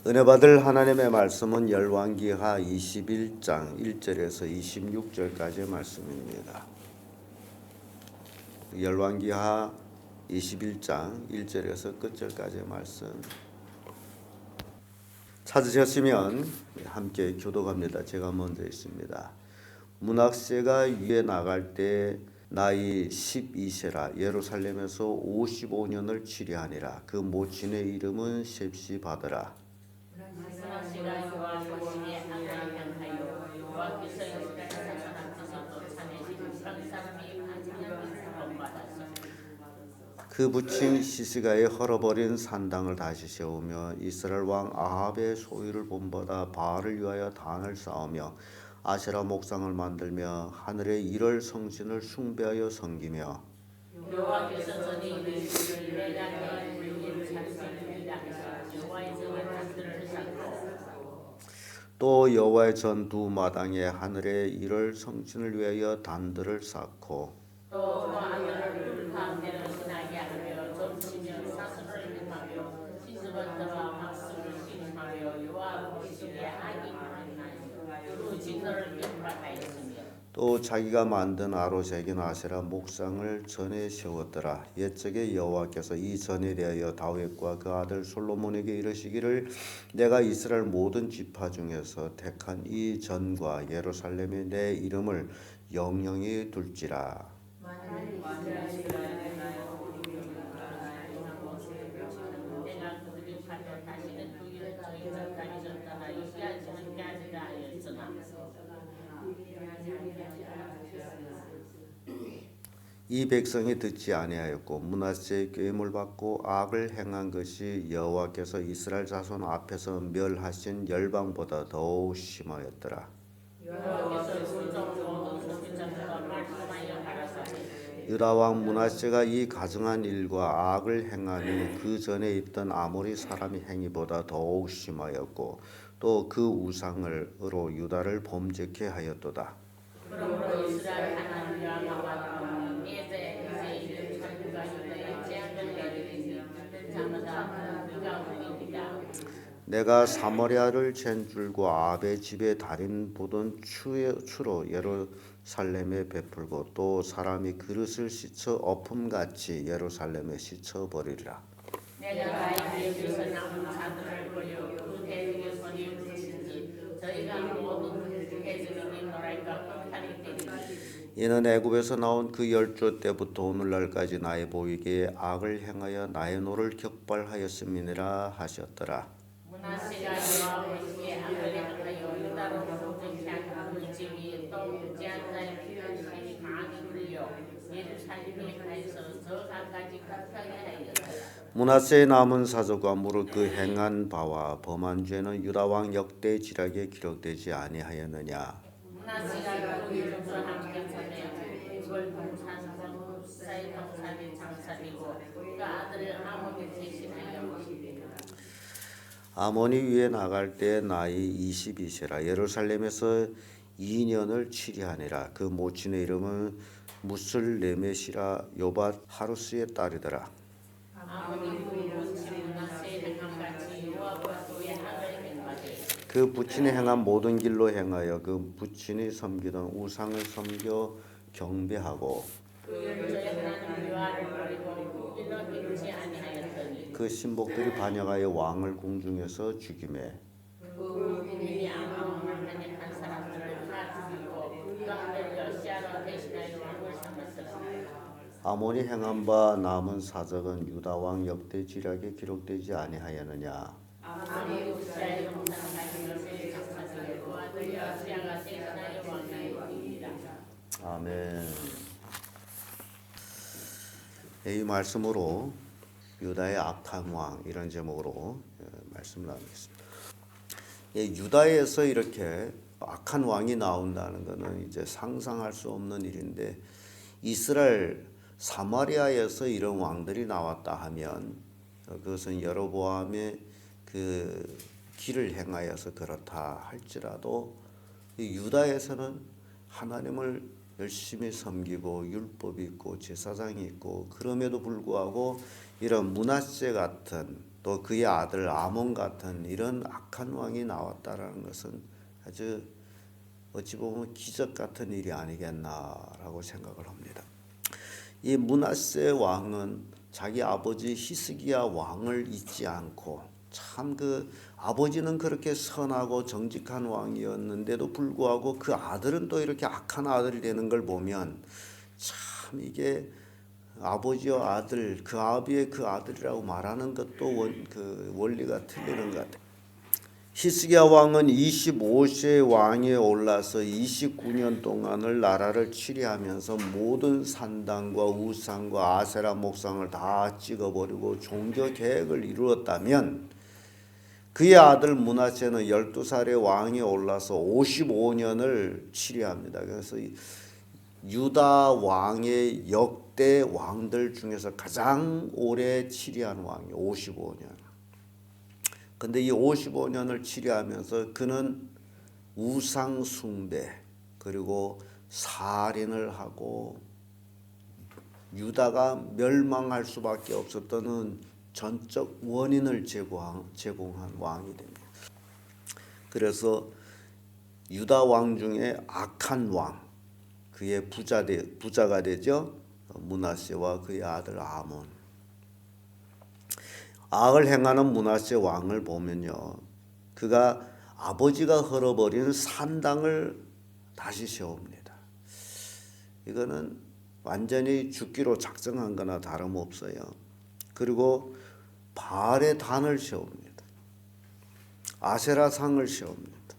은혜 받을 하나님의 말씀은 열왕기하 21장 1절에서 26절까지의 말씀입니다. 열왕기하 21장 1절에서 끝절까지의 말씀 찾으셨으면 함께 교독합니다. 제가 먼저 있습니다. 므낫세가 위에 나갈 때 나이 12세라 예루살렘에서 55년을 치리하니라. 그 모친의 이름은 셉시바더라. 그 부친 시스가의 헐어버린 산당을 다시 세우며 이스라엘 왕 아합의 소유를 본받아 바알을 위하여 단을 쌓으며 아세라 목상을 만들며 하늘의 일월 성신을 숭배하여 섬기며 여호와께서 전에 이르시기를 내가 내 이름을 찾으시리라 하사 여호와의 전에 단들을 쌓고 또 여호와의 전 두 마당에 하늘의 일월 성신을 위하여 단들을 쌓고 또 아들을 물 가운데로 지나게 하며 점치며 사슬을 행하며 시스번더와 박수를 신음하며 여호와 보시기에 악이 많으나니 그 진노를 면박하였으며 또 자기가 만든 아로새긴 아세라 목상을 전에 세웠더라. 옛적에 여호와께서 이 전에 대하여 다윗과 그 아들 솔로몬에게 이르시기를 내가 이스라엘 모든 지파 중에서 택한 이 전과 예루살렘에 내 이름을 영영히 둘지라. 이 백성이 듣지 아니하였고 므낫세의 꾀임을 받고 악을 행한 것이 여호와께서 이스라엘 자손 앞에서 멸하신 열방보다 더욱 심하였더라. 유다 왕 므낫세가 이 가증한 일과 악을 행하니 그 전에 있던 아모리 사람의 행위보다 더욱 심하였고 또 그 우상으로 유다를 범죄케 하였도다. 그러므로 이스라엘 하나님 여호와가 이제 이름 창조가 유다의 재앙을 내리니 듣는 자마다 그가 울리니라. 내가 사마리아를 잰 줄과 아합의 집에 달인 보던 추로 예루살렘에 베풀고 또 사람이 그릇을 씻어 엎음같이 예루살렘에 씻어버리리라. 내가 바위에서 남은 자들을 버려 그 대중의 손에 붙이니 저희가 모든 대중에게 노랄까 끔타리 때리니 이는 애굽에서 나온 그 열조 때부터 오늘날까지 나의 보이기에 악을 행하여 나의 노를 격발하였음이니라 하셨더라. 므낫세가 여호와 보시기에 악을 행하여 유다로 범죄케 한 그 집이 또 무지한 자의 피를 강하게 흘려 예루살렘에 가서 저강까지 급하게 하였더라. 므낫세의 남은 사적과 무릇 그 행한 바와 범한 죄는 유다 왕 역대 지략에 기록되지 아니하였느냐. 므낫세가 그 이름과 함께 전에 그걸 동산 사이 동산의 장사이고 그 아들을 아몬이 대신하여 아몬이 위에 나갈 때 나이 22세라 예루살렘에서 2년을 치리하니라. 그 모친의 이름은 무슬레메시라 요밧 하루스의 딸이더라. 그 부친이 행한 모든 길로 행하여 그 부친이 섬기던 우상을 섬겨 경배하고 그 신복들이 반역하여 왕을 궁중에서 죽이매 아몬이 행한 바 남은 사적은 유다 왕 역대 지략에 기록되지 아니하였느냐. 아멘. 이 말씀으로 유다의 악한 왕 이런 제목으로 말씀을 나누겠습니다. 유다에서 이렇게 악한 왕이 나온다는 것은 이제 상상할 수 없는 일인데 이스라엘 사마리아에서 이런 왕들이 나왔다 하면 그것은 여로보암의 그 길을 행하여서 그렇다 할지라도 유다에서는 하나님을 열심히 섬기고 율법이 있고 제사장이 있고 그럼에도 불구하고 이런 므낫세 같은 또 그의 아들 아몬 같은 이런 악한 왕이 나왔다라는 것은 아주 어찌 보면 기적 같은 일이 아니겠나라고 생각을 합니다. 이 므낫세 왕은 자기 아버지 히스기야 왕을 잊지 않고 참 그 아버지는 그렇게 선하고 정직한 왕이었는데도 불구하고 그 아들은 또 이렇게 악한 아들이 되는 걸 보면 참 이게 아버지와 아들, 그 아비의 그 아들이라고 말하는 것도 그 원리가 틀리는 것 같아요. 히스기야 왕은 25세 왕에 올라서 29년 동안을 나라를 치리하면서 모든 산당과 우상과 아세라 목상을 다 찍어버리고 종교 계획을 이루었다면 그의 아들 므낫세는 12살의 왕에 올라서 55년을 치리합니다. 그래서 유다 왕의 역대 왕들 중에서 가장 오래 치리한 왕이 55년. 근데 이 55년을 치리하면서 그는 우상 숭배 그리고 살인을 하고 유다가 멸망할 수밖에 없었던 전적 원인을 제공한 왕이 됩니다. 그래서 유다 왕 중에 악한 왕, 그의 부자가 되죠. 므낫세와 그의 아들 아몬. 악을 행하는 므낫세 왕을 보면요, 그가 아버지가 헐어버린 산당을 다시 세웁니다. 이거는 완전히 죽기로 작정한 거나 다름없어요. 그리고 바알의 단을 세웁니다. 아세라 상을 세웁니다.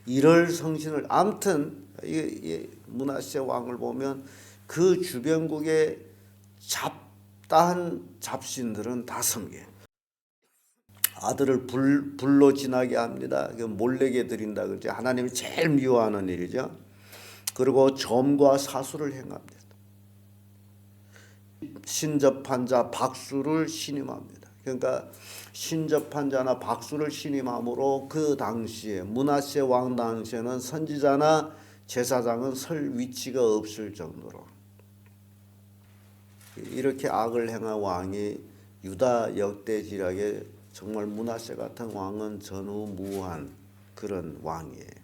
이럴 성신을 아무튼 이 므낫세 왕을 보면 그 주변국의 잡다한 잡신들은 다 섬겨요. 아들을 불로 지나게 합니다. 몰래게 드린다 그러지. 하나님이 제일 미워하는 일이죠. 그리고 점과 사수를 행합니다. 신접한 자 박수를 신임합니다. 그러니까 신접한 자나 박수를 신임함으로 그 당시에 므낫세 왕 당시에는 선지자나 제사장은 설 위치가 없을 정도로 이렇게 악을 행한 왕이 유다 역대 지략에 정말 므낫세 같은 왕은 전우무한 그런 왕이에요.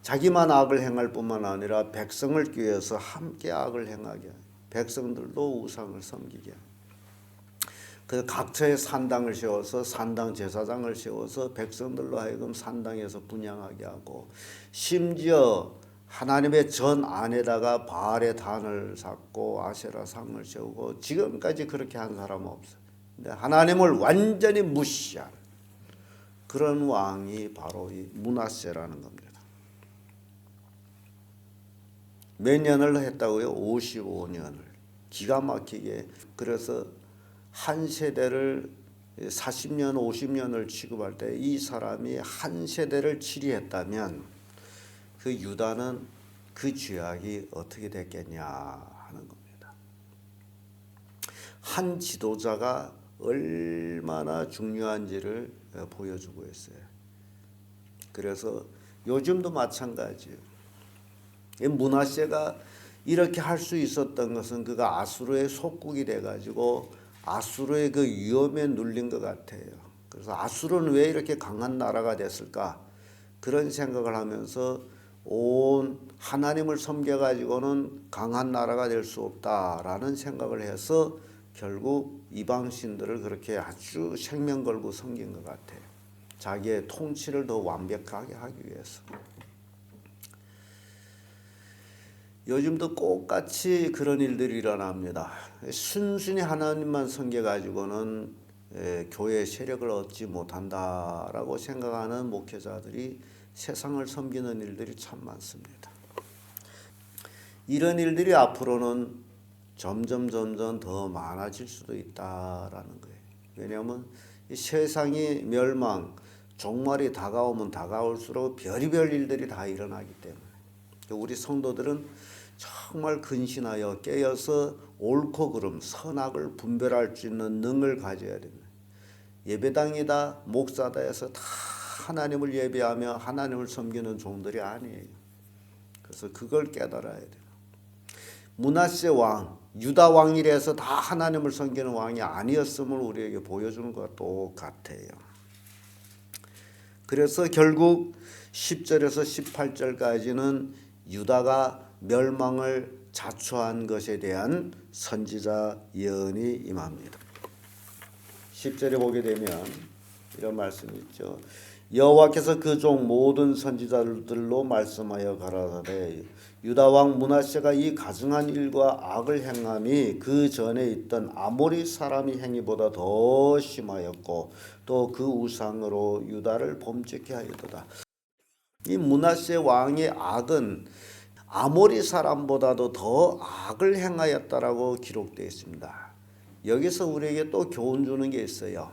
자기만 악을 행할 뿐만 아니라 백성을 꾀해서 함께 악을 행하게, 백성들도 우상을 섬기게. 그래서 각처에 산당을 세워서 산당 제사장을 세워서 백성들로 하여금 산당에서 분향하게 하고, 심지어 하나님의 전 안에다가 바알의 단을 쌓고 아세라 상을 세우고, 지금까지 그렇게 한 사람은 없어요. 근데 하나님을 완전히 무시한 그런 왕이 바로 이 므낫세라는 겁니다. 몇 년을 했다고요? 55년을. 기가 막히게. 그래서 한 세대를 40년, 50년을 취급할 때 이 사람이 한 세대를 치리했다면 그 유다는 그 죄악이 어떻게 됐겠냐 하는 겁니다. 한 지도자가 얼마나 중요한지를 보여주고 있어요. 그래서 요즘도 마찬가지예요. 므낫세가 이렇게 할 수 있었던 것은 그가 아수르의 속국이 돼가지고 아수르의 그 위험에 눌린 것 같아요. 그래서 아수르는 왜 이렇게 강한 나라가 됐을까? 그런 생각을 하면서 온 하나님을 섬겨가지고는 강한 나라가 될 수 없다라는 생각을 해서 결국 이방신들을 그렇게 아주 생명 걸고 섬긴 것 같아요. 자기의 통치를 더 완벽하게 하기 위해서. 요즘도 똑같이 그런 일들이 일어납니다. 순순히 하나님만 섬겨가지고는 교회의 세력을 얻지 못한다라고 생각하는 목회자들이 세상을 섬기는 일들이 참 많습니다. 이런 일들이 앞으로는 점점 더 많아질 수도 있다라는 거예요. 왜냐하면 이 세상이 멸망, 종말이 다가오면 다가올수록 별의별 일들이 다 일어나기 때문에 우리 성도들은 정말 근신하여 깨어서 옳고 그름, 선악을 분별할 수 있는 능을 가져야 됩니다. 예배당이다, 목사다 해서 다 하나님을 예배하며 하나님을 섬기는 종들이 아니에요. 그래서 그걸 깨달아야 돼요. 므낫세 왕, 유다 왕이라서 다 하나님을 섬기는 왕이 아니었음을 우리에게 보여주는 것과 똑같아요. 그래서 결국 10절에서 18절까지는 유다가 멸망을 자초한 것에 대한 선지자 예언이 임합니다. 10절에 보게 되면 이런 말씀이 있죠. 여호와께서 그 종 모든 선지자들로 말씀하여 가라사대 유다 왕 므낫세가 이 가증한 일과 악을 행함이 그 전에 있던 아모리 사람의 행위보다 더 심하였고 또 그 우상으로 유다를 범죄케 하였도다. 이 므낫세 왕의 악은 아모리 사람보다도 더 악을 행하였다라고 기록되어 있습니다. 여기서 우리에게 또 교훈 주는 게 있어요.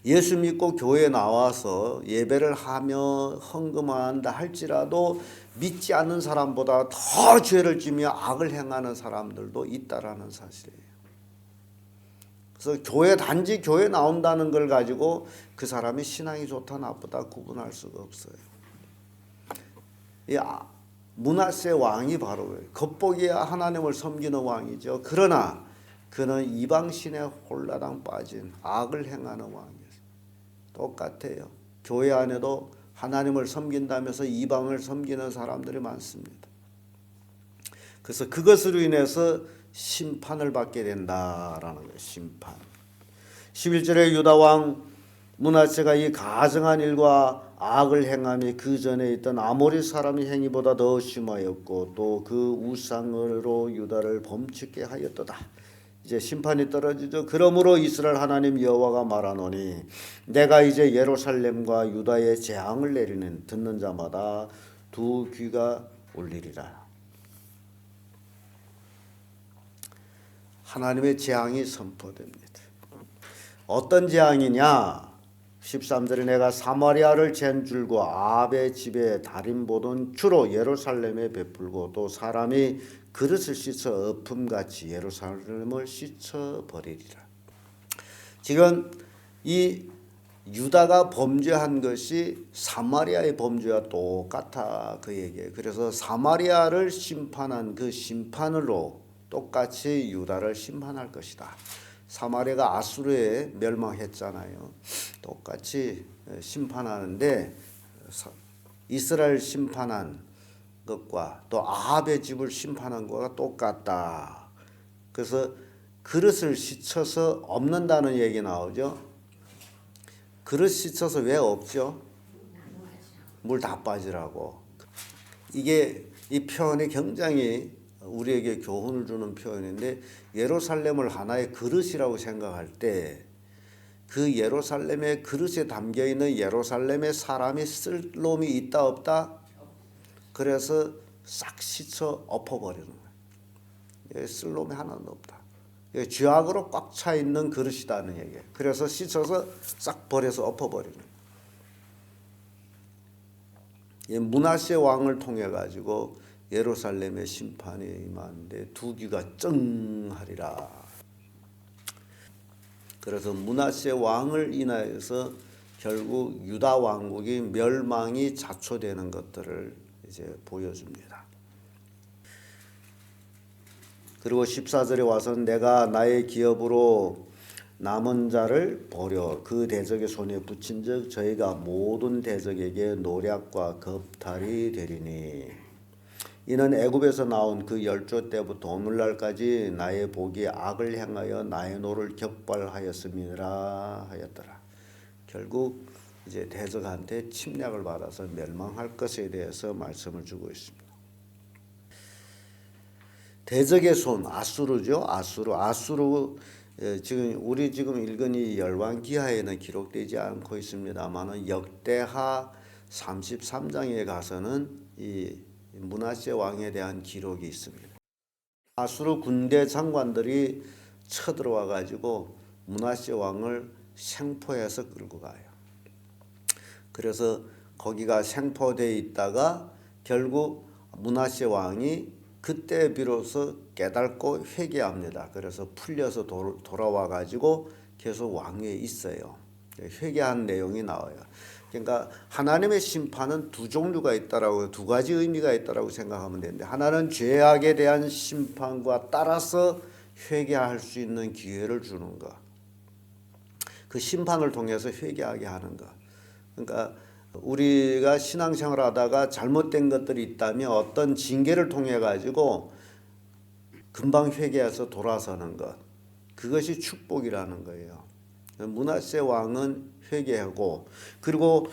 예수 믿고 교회에 나와서 예배를 하며 헌금한다 할지라도 믿지 않는 사람보다 더 죄를 지며 악을 행하는 사람들도 있다라는 사실이에요. 그래서 단지 교회 나온다는 걸 가지고 그 사람이 신앙이 좋다 나쁘다 구분할 수가 없어요. 이 므낫세 왕이 바로 겉보기야 하나님을 섬기는 왕이죠. 그러나 그는 이방신에 홀라당 빠진 악을 행하는 왕이에요. 똑같아요. 교회 안에도 하나님을 섬긴다면서 이방을 섬기는 사람들이 많습니다. 그래서 그것으로 인해서 심판을 받게 된다라는 거예요. 심판. 11절에 유다 왕 므낫세가 이 가증한 일과 악을 행함이 그 전에 있던 아모리 사람의 행위보다 더 심하였고 또 그 우상으로 유다를 범죄케 하였도다. 이제 심판이 떨어지죠. 그러므로 이스라엘 하나님 여호와가 말하노니 내가 이제 예루살렘과 유다의 재앙을 내리는 듣는 자마다 두 귀가 울리리라. 하나님의 재앙이 선포됩니다. 어떤 재앙이냐? 13절에 내가 사마리아를 잰 줄과 아합의 집에 달인 보던 주로 예루살렘에 베풀고 또 사람이 그릇을 씻어 엎음같이 예루살렘을 씻어버리리라. 지금 이 유다가 범죄한 것이 사마리아의 범죄와 똑같아 그 얘기예요. 그래서 사마리아를 심판한 그 심판으로 똑같이 유다를 심판할 것이다. 사마리아가 아수르에 멸망했잖아요. 똑같이 심판하는데 이스라엘 심판한 것과 또 아합의 집을 심판한 것과 똑같다. 그래서 그릇을 씻어서 엎는다는 얘기 나오죠. 그릇 씻어서 왜 엎죠? 물 다 빠지라고. 이게 이 표현이 굉장히 우리에게 교훈을 주는 표현인데 예루살렘을 하나의 그릇이라고 생각할 때 그 예루살렘의 그릇에 담겨있는 예루살렘의 사람이 쓸 놈이 있다 없다? 그래서 싹 씻어 엎어버리는 거예요. 쓸 놈이 하나도 없다. 죄악으로 꽉 차 있는 그릇이라는 얘기예요. 그래서 씻어서 싹 버려서 엎어버리는 거예요. 므낫세 왕을 통해 가지고 예루살렘의 심판이 임하는데 두 귀가 쩡하리라. 그래서 므낫세 왕을 인하여서 결국 유다 왕국이 멸망이 자초되는 것들을 이제 보여줍니다. 그리고 14절에 와서는 내가 나의 기업으로 남은 자를 보려 그 대적의 손에 붙인즉 저희가 모든 대적에게 노략과 겁탈이 되리니 이는 애굽에서 나온 그 열조 때부터 오늘날까지 나의 복이 악을 향하여 나의 노를 격발하였음이라 하였더라. 결국 이제 대적한테 침략을 받아서 멸망할 것에 대해서 말씀을 주고 있습니다. 대적의 손 아수르죠. 아수르 우리 지금 읽은 이 열왕기하에는 기록되지 않고 있습니다만은 역대하 33장에 가서는 이 므낫세 왕에 대한 기록이 있습니다. 아수르 군대 장관들이 쳐들어와 가지고 므낫세 왕을 생포해서 끌고 가요. 그래서 거기가 생포되어 있다가 결국 므낫세 왕이 그때 비로소 깨닫고 회개합니다. 그래서 풀려서 돌아와 가지고 계속 왕위에 있어요. 회개한 내용이 나와요. 그러니까 하나님의 심판은 두 종류가 있다라고, 두 가지 의미가 있다라고 생각하면 되는데, 하나는 죄악에 대한 심판과 따라서 회개할 수 있는 기회를 주는 것, 그 심판을 통해서 회개하게 하는 것. 그러니까 우리가 신앙생활 하다가 잘못된 것들이 있다면 어떤 징계를 통해 가지고 금방 회개해서 돌아서는 것, 그것이 축복이라는 거예요. 므낫세 왕은 회개하고, 그리고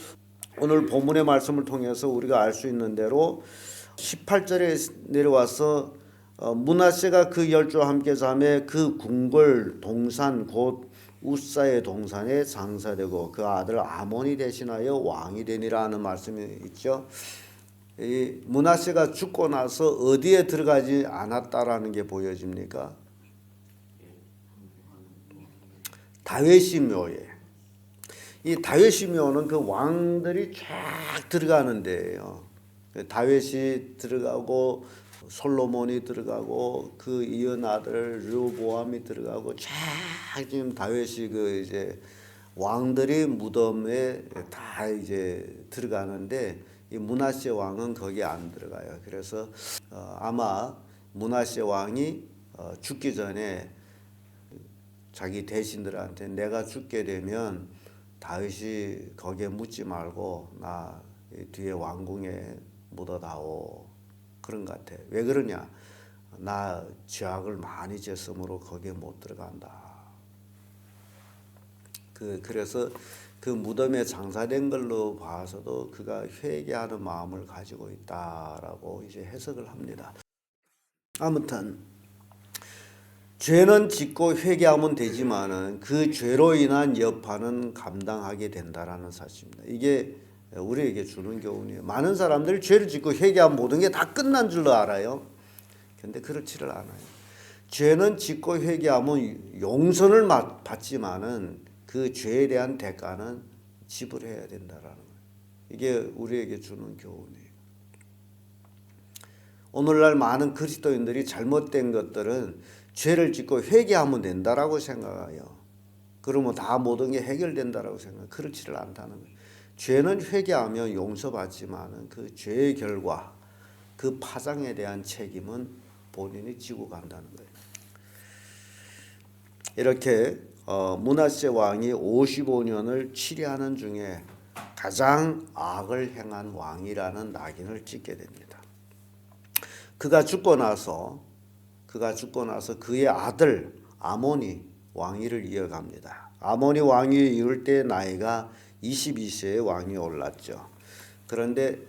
오늘 본문의 말씀을 통해서 우리가 알 수 있는 대로 18절에 내려와서 므낫세가 그 열조와 함께 자매 그 궁궐 동산 곧 우사의 동산에 장사되고 그 아들 아몬이 대신하여 왕이 되니라 하는 말씀이 있죠. 이 므낫세가 죽고 나서 어디에 들어가지 않았다라는 게 보여집니까? 다윗의 묘에. 이 다윗의 묘는 그 왕들이 쫙 들어가는 데예요. 다윗이 들어가고 솔로몬이 들어가고 그 이은 아들 르보암이 들어가고 쫙 지금 다윗이 그 이제 왕들이 무덤에 다 이제 들어가는데, 이 므낫세 왕은 거기 안 들어가요. 그래서 아마 므낫세 왕이 죽기 전에 자기 대신들한테 내가 죽게 되면 다윗이 거기에 묻지 말고 나 뒤에 왕궁에 묻어다오, 그런 것 같아. 왜 그러냐? 나 죄악을 많이 졌으므로 거기에 못 들어간다. 그래서 그 무덤에 장사된 걸로 봐서도 그가 회개하는 마음을 가지고 있다라고 이제 해석을 합니다. 아무튼 죄는 짓고 회개하면 되지만은 그 죄로 인한 여파는 감당하게 된다라는 사실입니다. 이게 우리에게 주는 교훈이에요. 많은 사람들이 죄를 짓고 회개하면 모든 게 다 끝난 줄로 알아요. 그런데 그렇지를 않아요. 죄는 짓고 회개하면 용서를 받지만은 그 죄에 대한 대가는 지불해야 된다라는 거예요. 이게 우리에게 주는 교훈이에요. 오늘날 많은 그리스도인들이 잘못된 것들은 죄를 짓고 회개하면 된다라고 생각해요. 그러면 다 모든 게 해결된다라고 생각해요. 그렇지를 않다는 거예요. 죄는 회개하면 용서받지만 그 죄의 결과, 그 파장에 대한 책임은 본인이 지고 간다는 거예요. 이렇게 므낫세 왕이 55년을 치리하는 중에 가장 악을 행한 왕이라는 낙인을 찍게 됩니다. 그가 죽고 나서 그의 아들 아몬이 왕위를 이어갑니다. 아몬이 왕위에 이을 때 나이가 22세의 왕이 올랐죠. 그런데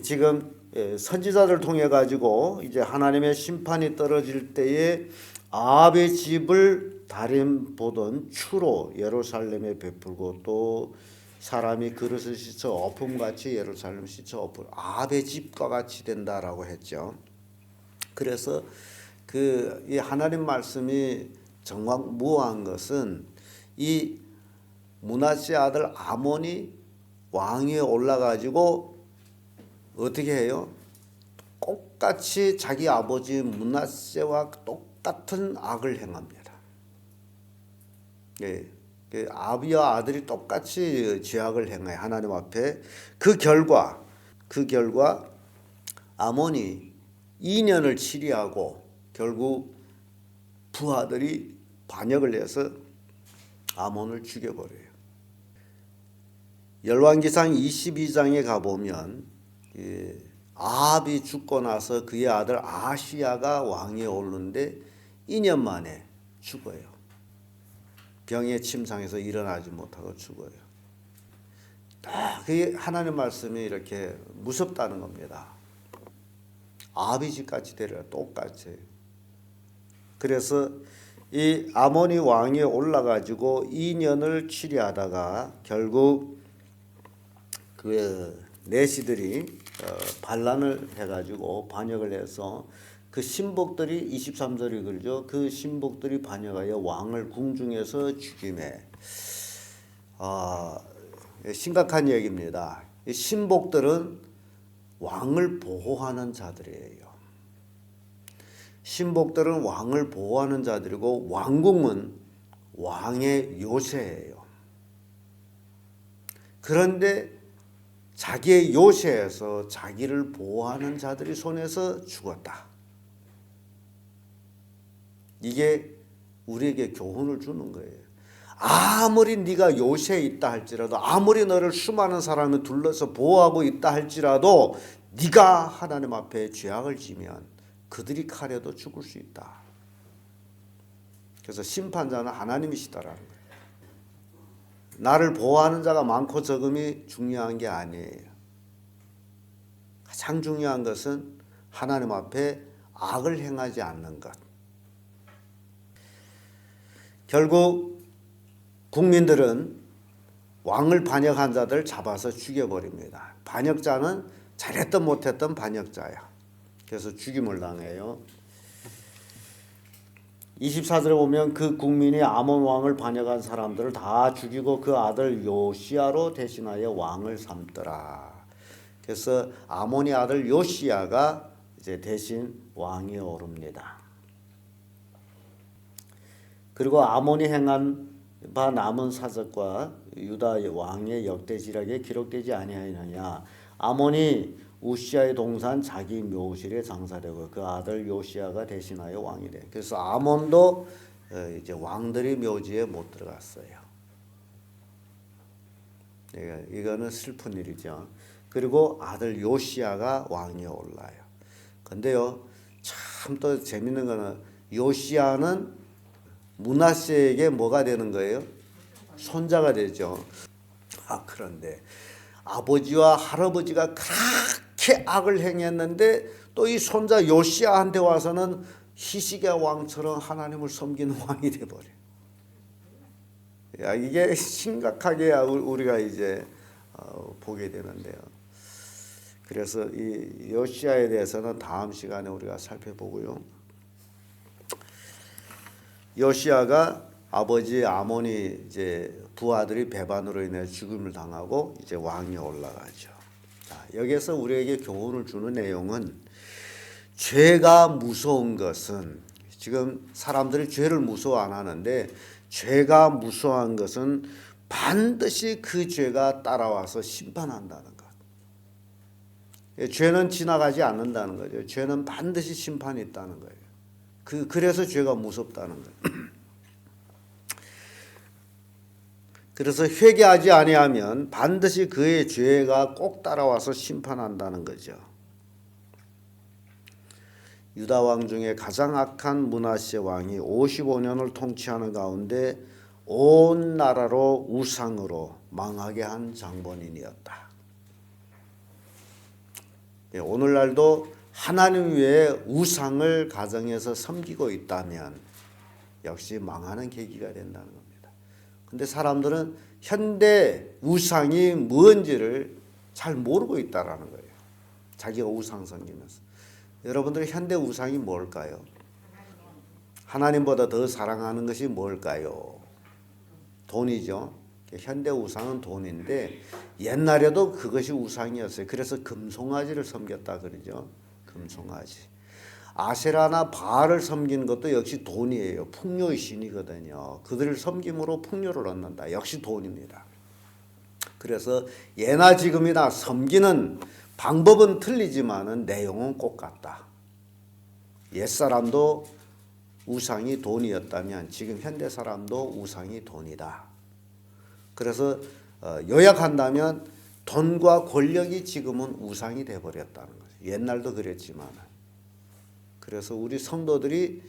지금 선지자를 통해 가지고 이제 하나님의 심판이 떨어질 때에 아합의 집을 다림 보던 추로 예루살렘에 베풀고 또 사람이 그릇을 씻어 엎음같이 예루살렘을 씻어 엎을 아합의 집과 같이 된다라고 했죠. 그래서 이 하나님 말씀이 정확무한 것은 이 므낫세 아들 아몬이 왕위에 올라가지고 어떻게 해요? 똑같이 자기 아버지 므낫세와 똑같은 악을 행합니다. 예, 아비와 아들이 똑같이 죄악을 행해요. 하나님 앞에. 그 결과 아몬이 2년을 치리하고 결국 부하들이 반역을 해서 아몬을 죽여버려요. 열왕기상 22장에 가보면 아합이 죽고 나서 그의 아들 아시야가 왕위에 오르는데 2년 만에 죽어요. 병의 침상에서 일어나지 못하고 죽어요. 그게 하나님 말씀이 이렇게 무섭다는 겁니다. 아합의 집같이 되리라, 똑같이. 그래서 이 아몬이 왕위에 올라가지고 2년을 치리하다가 결국 그 내시들이 반란을 해가지고 반역을 해서 그 신복들이 23절이 그러죠. 그 신복들이 반역하여 왕을 궁중에서 죽임해. 심각한 얘기입니다. 이 신복들은 왕을 보호하는 자들이에요. 신복들은 왕을 보호하는 자들이고 왕궁은 왕의 요새예요. 그런데 자기의 요새에서 자기를 보호하는 자들이 손에서 죽었다. 이게 우리에게 교훈을 주는 거예요. 아무리 네가 요새에 있다 할지라도, 아무리 너를 수많은 사람이 둘러서 보호하고 있다 할지라도 네가 하나님 앞에 죄악을 지면 그들이 칼에도 죽을 수 있다. 그래서 심판자는 하나님이시다라는 거예요. 나를 보호하는 자가 많고 적음이 중요한 게 아니에요. 가장 중요한 것은 하나님 앞에 악을 행하지 않는 것. 결국 국민들은 왕을 반역한 자들 잡아서 죽여버립니다. 반역자는 잘했든 못했든 반역자야. 그래서 죽임을 당해요. 24절에 보면 그 국민이 아몬 왕을 반역한 사람들을 다 죽이고 그 아들 요시야로 대신하여 왕을 삼더라. 그래서 아몬의 아들 요시야가 이제 대신 왕이 오릅니다. 그리고 아몬이 행한 바 남은 사적과 유다 왕의 역대지략에 기록되지 아니하느냐. 아몬이 우시아의 동산 자기 묘실에 장사되고 그 아들 요시야가 대신하여 왕이 돼. 그래서 아몬도 이제 왕들의 묘지에 못 들어갔어요. 이거는 슬픈 일이죠. 그리고 아들 요시야가 왕이 올라요. 근데요, 참 또 재밌는 거는 요시야는 므낫세에게 뭐가 되는 거예요? 손자가 되죠. 그런데 아버지와 할아버지가 그렇게 악을 행했는데 또 이 손자 요시야한테 와서는 히스기야 왕처럼 하나님을 섬기는 왕이 돼버려요. 이게 심각하게 우리가 이제 보게 되는데요. 그래서 이 요시야에 대해서는 다음 시간에 우리가 살펴보고요. 요시야가 아버지 아몬이 이제 부하들이 배반으로 인해 죽음을 당하고 이제 왕이 올라가죠. 여기에서 우리에게 교훈을 주는 내용은 죄가 무서운 것은 지금 사람들이 죄를 무서워 안 하는데 죄가 무서워한 것은 반드시 그 죄가 따라와서 심판한다는 것. 죄는 지나가지 않는다는 거죠. 죄는 반드시 심판이 있다는 거예요. 그래서 죄가 무섭다는 거예요. 그래서 회개하지 아니하면 반드시 그의 죄가 꼭 따라와서 심판한다는 거죠. 유다 왕 중에 가장 악한 므낫세 왕이 55년을 통치하는 가운데 온 나라로 우상으로 망하게 한 장본인이었다. 오늘날도 하나님 외에 우상을 가정에서 섬기고 있다면 역시 망하는 계기가 된다는 겁니다. 근데 사람들은 현대 우상이 뭔지를 잘 모르고 있다라는 거예요. 자기가 우상 섬기면서. 여러분들 현대 우상이 뭘까요? 하나님보다 더 사랑하는 것이 뭘까요? 돈이죠. 현대 우상은 돈인데 옛날에도 그것이 우상이었어요. 그래서 금송아지를 섬겼다 그러죠. 금송아지. 아세라나 바알을 섬기는 것도 역시 돈이에요. 풍요의 신이거든요. 그들을 섬김으로 풍요를 얻는다. 역시 돈입니다. 그래서 예나 지금이나 섬기는 방법은 틀리지만은 내용은 똑같다. 옛사람도 우상이 돈이었다면 지금 현대 사람도 우상이 돈이다. 그래서 요약한다면 돈과 권력이 지금은 우상이 돼버렸다는 거죠. 옛날도 그랬지만. 그래서 우리 성도들이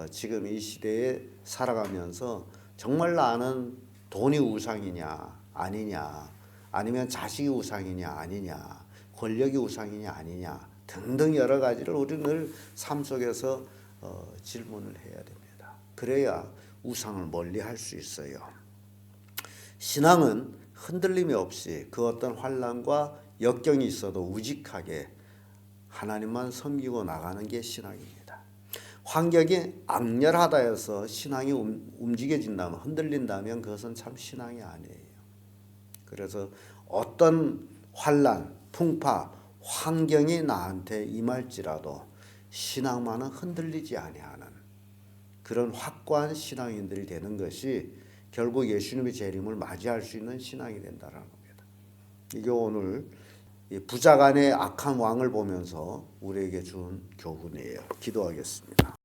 지금 이 시대에 살아가면서 정말 나는 돈이 우상이냐 아니냐, 아니면 자식이 우상이냐 아니냐, 권력이 우상이냐 아니냐 등등 여러 가지를 우리는 늘 삶 속에서 질문을 해야 됩니다. 그래야 우상을 멀리할 수 있어요. 신앙은 흔들림이 없이 그 어떤 환난과 역경이 있어도 우직하게 하나님만 섬기고 나가는 게 신앙입니다. 환경이 악렬하다 해서 신앙이 움직여진다면, 흔들린다면 그것은 참 신앙이 아니에요. 그래서 어떤 환난, 풍파, 환경이 나한테 임할지라도 신앙만은 흔들리지 아니하는 그런 확고한 신앙인들이 되는 것이 결국 예수님의 재림을 맞이할 수 있는 신앙이 된다는 겁니다. 이게 오늘 이 부자간의 악한 왕을 보면서 우리에게 준 교훈이에요. 기도하겠습니다.